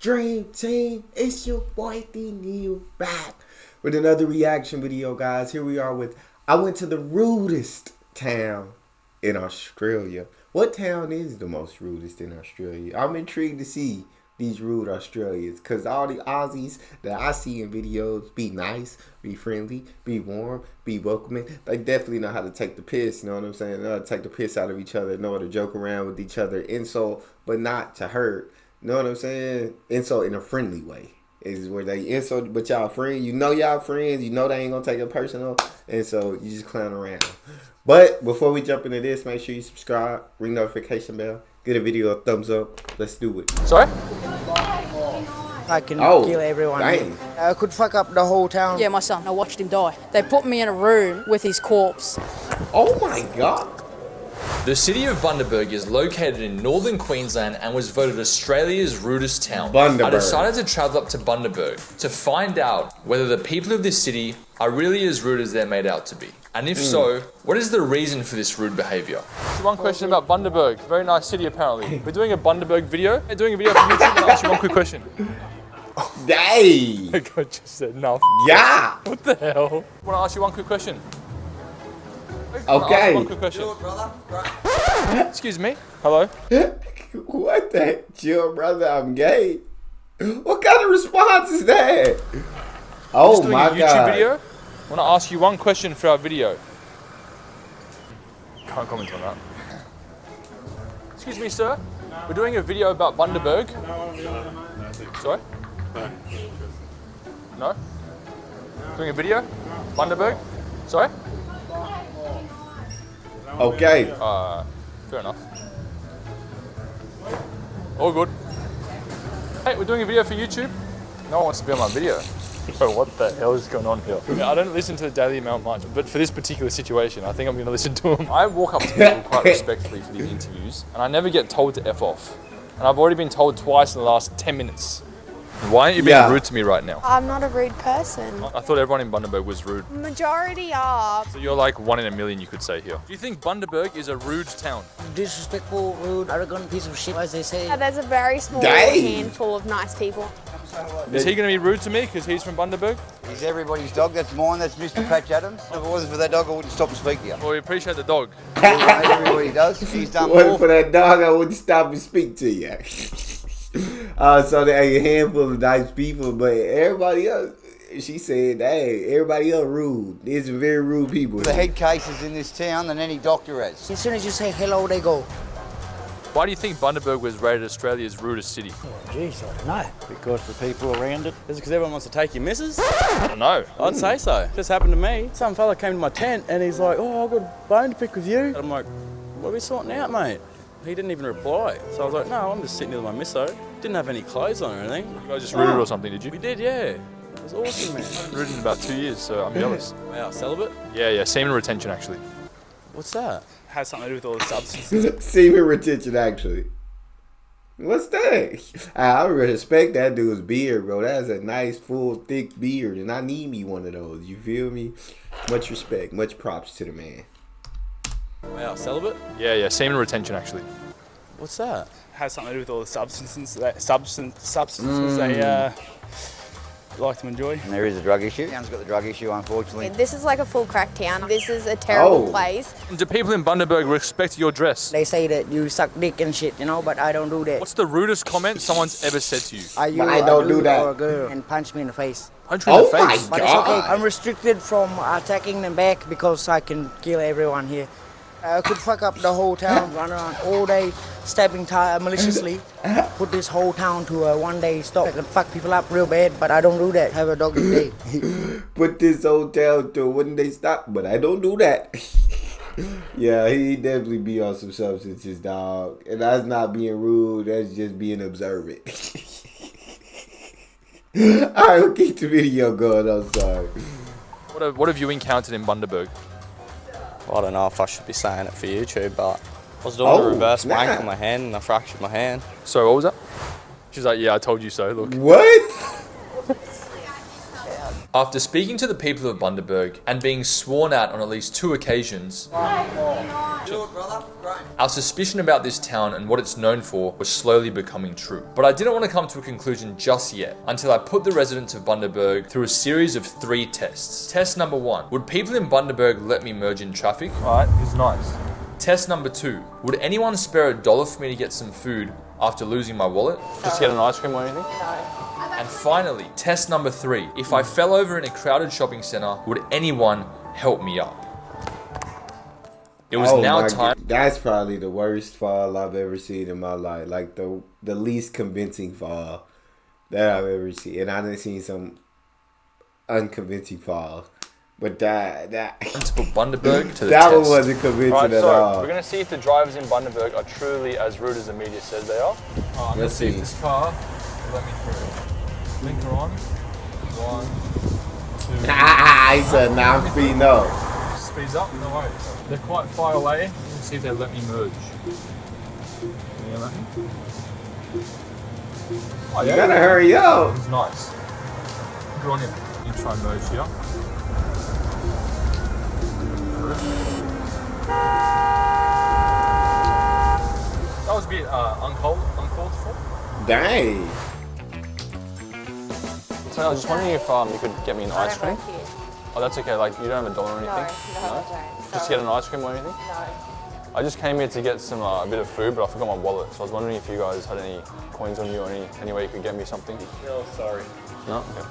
Dream Team, it's your boy Neal back with another reaction video, guys. Here we are with, I went to the rudest town in Australia. What town is the most rudest in Australia? I'm intrigued to see these rude Australians, because all the Aussies that I see in videos be nice, be friendly, be warm, be welcoming. They definitely know how to take the piss, you know what I'm saying? They know how to take the piss out of each other, know how to joke around with each other, insult, but not to hurt. You know what I'm saying? Insult in a friendly way is where they insult, but y'all friends. You know y'all friends. You know they ain't gonna take it personal, and so you just clown around. But before we jump into this, make sure you subscribe, ring notification bell, give the video a thumbs up. Let's do it. Sorry? I can kill everyone. Dang. I could fuck up the whole town. Yeah, my son. I watched him die. They put me in a room with his corpse. Oh my God. The city of Bundaberg is located in northern Queensland and was voted Australia's rudest town. Bundaberg. I decided to travel up to Bundaberg to find out whether the people of this city are really as rude as they're made out to be. And if so, what is the reason for this rude behaviour? One question about Bundaberg. Very nice city apparently. We're doing a Bundaberg video. We're doing a video for YouTube and I'll ask you one quick question. Dang. I just said no. Yeah. What the hell? I want to ask you one quick question. Okay. One quick question. Excuse me. Hello. What the? Chill, brother. I'm gay. What kind of response is that? Oh Just doing my a YouTube God. video. I want to ask you one question for our video. Can't comment on that. Excuse me, sir. We're doing a video about Bundaberg. Sorry? No? Doing a video? Bundaberg? Sorry? Okay. Fair enough. All good. Hey, we're doing a video for YouTube. No one wants to be on my video. Bro, what the hell is going on here? I don't listen to the Daily Mail much, but for this particular situation, I think I'm going to listen to them. I walk up to people quite respectfully for these interviews, and I never get told to F off. And I've already been told twice in the last 10 minutes. Why aren't you being rude to me right now? I'm not a rude person. I thought everyone in Bundaberg was rude. Majority are. So you're like 1 in a million, you could say here. Do you think Bundaberg is a rude town? Disrespectful, rude, arrogant piece of shit, as they say. There's a very small Dang. handful of nice people. Is he going to be rude to me because he's from Bundaberg? He's everybody's dog. That's mine. That's Mr. Patch Adams. If it wasn't for that dog, I wouldn't stop and speak to you. Well, we appreciate the dog. Everybody does. He's done Wait more. for that dog, I wouldn't stop and speak to you. So there ain't a handful of nice people, but everybody else, she said, hey, everybody else rude. There's some very rude people. The head cases in this town than any doctor has. As soon as you say hello, they go. Why do you think Bundaberg was rated Australia's rudest city? Jeez, I don't know. Because the people around it. Is it because everyone wants to take your missus? I don't know. I'd say so. Just happened to me. Some fella came to my tent and he's like, oh, I've got a bone to pick with you. And I'm like, what are we sorting out, mate? He didn't even reply. So I was like, no, I'm just sitting with my misso. Didn't have any clothes on or anything. You guys just rooted or something, did you? We did, yeah. It was awesome, man. I've rooted in about 2 years, so I'm jealous. Wow, celibate? Yeah, semen retention actually. What's that? Has something to do with all the substances. Semen retention, actually. What's that? I respect that dude's beard, bro. That's a nice, full, thick beard, and I need me one of those. You feel me? Much respect, much props to the man. Wow, celibate? Yeah, semen retention actually. What's that? Has something to do with all the substances they like to enjoy. And there is a drug issue. Town's got the drug issue, unfortunately. This is like a full crack town. This is a terrible Oh. place. Do people in Bundaberg respect your dress? They say that you suck dick and shit, you know, but I don't do that. What's the rudest comment someone's ever said to you? Are you I a don't do dude that. or a girl? And punch me in the face. Punch you in the Oh my face. But it's okay. God. I'm restricted from attacking them back because I can kill everyone here. I could fuck up the whole town, run around all day, stabbing maliciously, put this whole town to a one-day stop. I could fuck people up real bad, but I don't do that. Have a doggy day. Put this hotel to when they stop, but I don't do that. Yeah, he definitely be on some substances, dog. And that's not being rude, that's just being observant. Alright, we'll keep the video going, I'm sorry. What have you encountered in Bundaberg? I don't know if I should be saying it for YouTube, but I was doing a reverse wank on my hand and I fractured my hand. So what was that? She's like, yeah, I told you so, look. What? After speaking to the people of Bundaberg and being sworn at least 2 occasions, our suspicion about this town and what it's known for was slowly becoming true. But I didn't want to come to a conclusion just yet until I put the residents of Bundaberg through a series of 3 tests. Test number 1, would people in Bundaberg let me merge in traffic? Alright, this is nice. Test number 2, would anyone spare $1 for me to get some food after losing my wallet? Just to get an ice cream or anything? And finally, test number 3, if I fell over in a crowded shopping centre, would anyone help me up? It was now time. That's probably the worst fall I've ever seen in my life. Like the least convincing fall that I've ever seen. And I done seen some unconvincing falls. But that to put Bundaberg to the that test. one wasn't convincing Right, at so all. we're going to see if the drivers in Bundaberg are truly as rude as the media says they are. I'm going to see if this car will let me through. Blinker on. 1, 2. He said, now I'm speeding up. Speeds up, no worries. They're quite far away. Let's see if they let me merge. Yeah, let me. Oh, You gotta hurry up. It's nice. Good on him. You try and merge here. That was a bit uncalled for. Dang. So I was just wondering if you could get me an ice cream. Oh, that's okay. Like, you don't have $1 or anything? No? Just to get an ice cream or anything? No. I just came here to get some a bit of food, but I forgot my wallet. So I was wondering if you guys had any coins on you or any way you could get me something. No, sorry. No? Okay.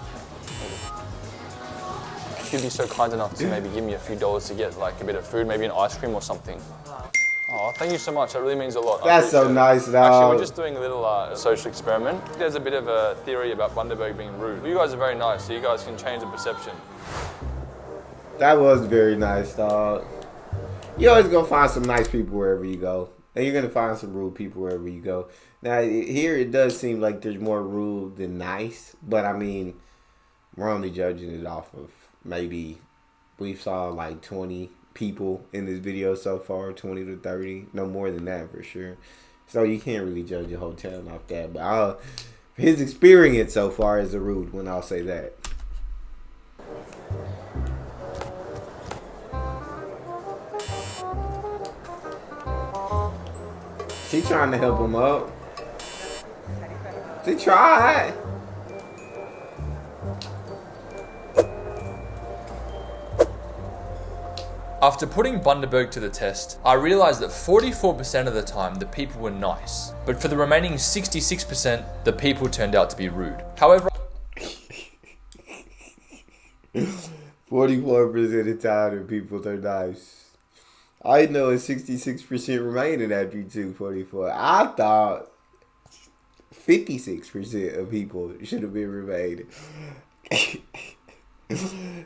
If you'd be so kind enough to maybe give me a few dollars to get like a bit of food, maybe an ice cream or something. Oh, thank you so much. That really means a lot. That's so nice, dog. Actually, we're just doing a little social experiment. There's a bit of a theory about Bundaberg being rude. You guys are very nice, so you guys can change the perception. That was very nice, dog. You're always gonna find some nice people wherever you go. And you're gonna find some rude people wherever you go. Now, here it does seem like there's more rude than nice. But, I mean, we're only judging it off of maybe we saw like 20 people in this video so far, 20 to 30. No more than that for sure. So you can't really judge a whole town off that. But his experience so far is a rude one, I'll say that. She trying to help him up. She tried. After putting Bundaberg to the test, I realized that 44% of the time the people were nice, but for the remaining 66%, the people turned out to be rude. However, 44% of the time the people are nice. I know it's 66% remaining after you took 44. I thought 56% of people should have been remaining.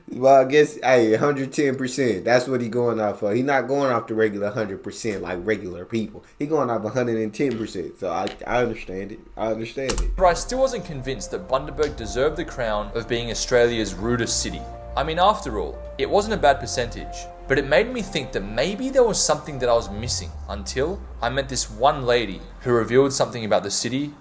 Well, I guess, hey, 110%. That's what he going off of. He not going off the regular 100% like regular people. He going off 110%. So I understand it. but I still wasn't convinced that Bundaberg deserved the crown of being Australia's rudest city. I mean, after all, it wasn't a bad percentage, but it made me think that maybe there was something that I was missing until I met this one lady who revealed something about the city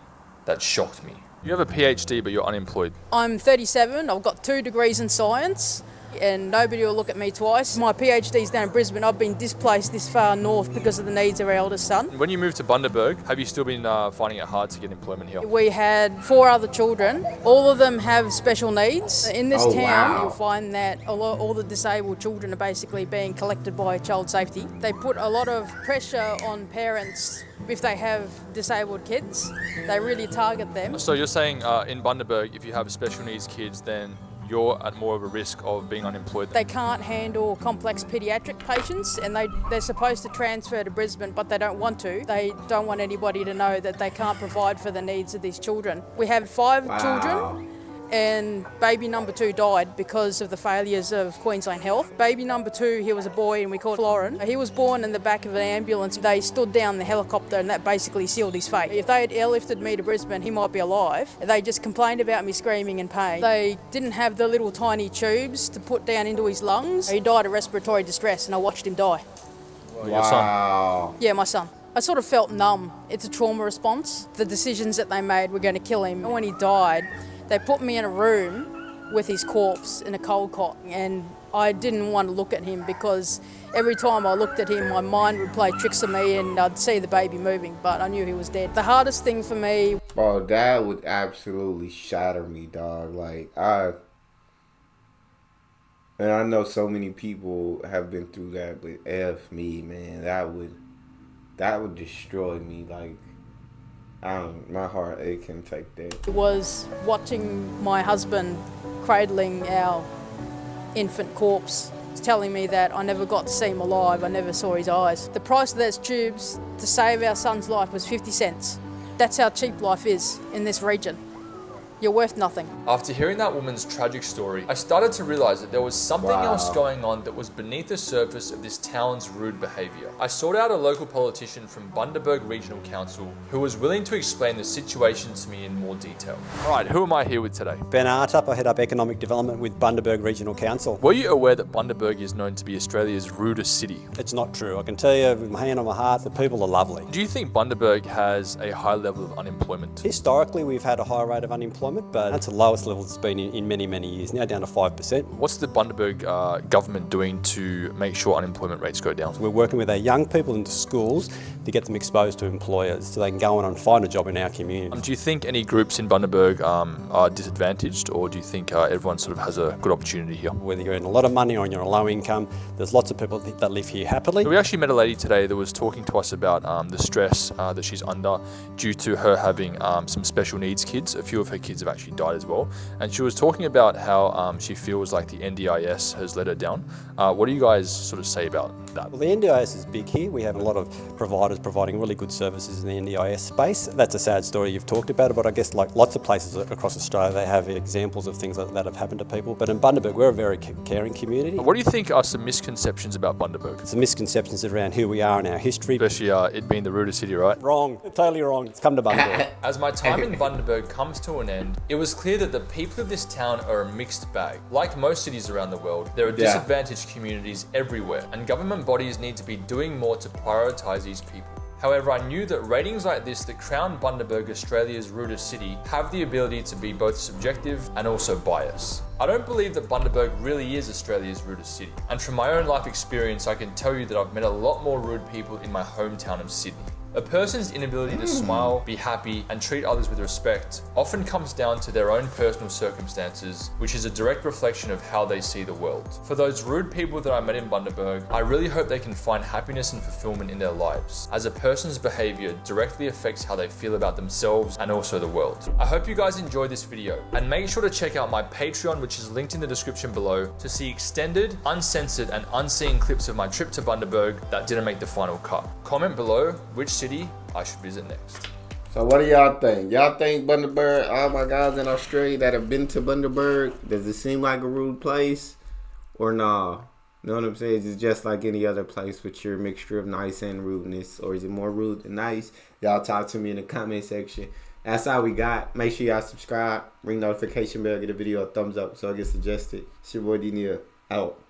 that shocked me. You have a PhD, but you're unemployed. I'm 37, I've got 2 degrees in science, and nobody will look at me twice. My PhD's down in Brisbane. I've been displaced this far north because of the needs of our eldest son. When you moved to Bundaberg, have you still been finding it hard to get employment here? We had 4 other children. All of them have special needs. In this town, wow. you'll find that all the disabled children are basically being collected by child safety. They put a lot of pressure on parents if they have disabled kids. They really target them. So you're saying in Bundaberg, if you have special needs kids, then you're at more of a risk of being unemployed. They can't handle complex paediatric patients, and they're supposed to transfer to Brisbane, but they don't want to. They don't want anybody to know that they can't provide for the needs of these children. We have 5 children, and baby number 2 died because of the failures of Queensland Health. Baby number 2, he was a boy and we called Florin. He was born in the back of an ambulance. They stood down the helicopter and that basically sealed his fate. If they had airlifted me to Brisbane, he might be alive. They just complained about me screaming in pain. They didn't have the little tiny tubes to put down into his lungs. He died of respiratory distress and I watched him die. Your son? Yeah, my son. I sort of felt numb. It's a trauma response. The decisions that they made were going to kill him. And when he died, they put me in a room with his corpse in a coal cot, and I didn't want to look at him because every time I looked at him, my mind would play tricks on me and I'd see the baby moving, but I knew he was dead. The hardest thing for me... Bro, that would absolutely shatter me, dog. And I know so many people have been through that, but F me, man, that would destroy me. My heart, it can take that. It was watching my husband cradling our infant corpse, telling me that I never got to see him alive, I never saw his eyes. The price of those tubes to save our son's life was 50 cents. That's how cheap life is in this region. You're worth nothing. After hearing that woman's tragic story, I started to realize that there was something else going on that was beneath the surface of this town's rude behaviour. I sought out a local politician from Bundaberg Regional Council who was willing to explain the situation to me in more detail. Alright, who am I here with today? Ben Artup, I head up economic development with Bundaberg Regional Council. Were you aware that Bundaberg is known to be Australia's rudest city? It's not true. I can tell you with my hand on my heart, the people are lovely. Do you think Bundaberg has a high level of unemployment? Historically, we've had a high rate of unemployment, but that's the lowest level it's been in many, many years, now down to 5%. What's the Bundaberg government doing to make sure unemployment rates go down? We're working with our young people into schools to get them exposed to employers so they can go on and find a job in our community. Do you think any groups in Bundaberg are disadvantaged, or do you think everyone sort of has a good opportunity here? Whether you're earning a lot of money or you're on a low income, there's lots of people that live here happily. We actually met a lady today that was talking to us about the stress that she's under due to her having some special needs kids. A few of her kids have actually died as well. And she was talking about how she feels like the NDIS has let her down. What do you guys sort of say about that? Well, the NDIS is big here. We have a lot of providers providing really good services in the NDIS space. That's a sad story you've talked about it, but I guess like lots of places across Australia, they have examples of things like that have happened to people. But in Bundaberg, we're a very caring community. What do you think are some misconceptions about Bundaberg? Some misconceptions around who we are and our history. Especially it being the rudest city, right? Wrong. Totally wrong. It's come to Bundaberg. As my time in Bundaberg comes to an end, it was clear that the people of this town are a mixed bag. Like most cities around the world, there are disadvantaged communities everywhere, and government bodies need to be doing more to prioritise these people. However, I knew that ratings like this that crown Bundaberg Australia's rudest city have the ability to be both subjective and also biased. I don't believe that Bundaberg really is Australia's rudest city, and from my own life experience, I can tell you that I've met a lot more rude people in my hometown of Sydney. A person's inability to smile, be happy, and treat others with respect often comes down to their own personal circumstances, which is a direct reflection of how they see the world. For those rude people that I met in Bundaberg, I really hope they can find happiness and fulfillment in their lives, as a person's behaviour directly affects how they feel about themselves and also the world. I hope you guys enjoyed this video, and make sure to check out my Patreon, which is linked in the description below, to see extended, uncensored, and unseen clips of my trip to Bundaberg that didn't make the final cut. Comment below which city I should visit next. So what do y'all think? Y'all think Bundaberg, all my guys in Australia that have been to Bundaberg, does it seem like a rude place? Or nah? You know what I'm saying? Is it just like any other place with your mixture of nice and rudeness? Or is it more rude than nice? Y'all talk to me in the comment section. That's all we got. Make sure y'all subscribe, ring notification bell, get a video a thumbs up so it gets suggested. It's your boy Neal, out.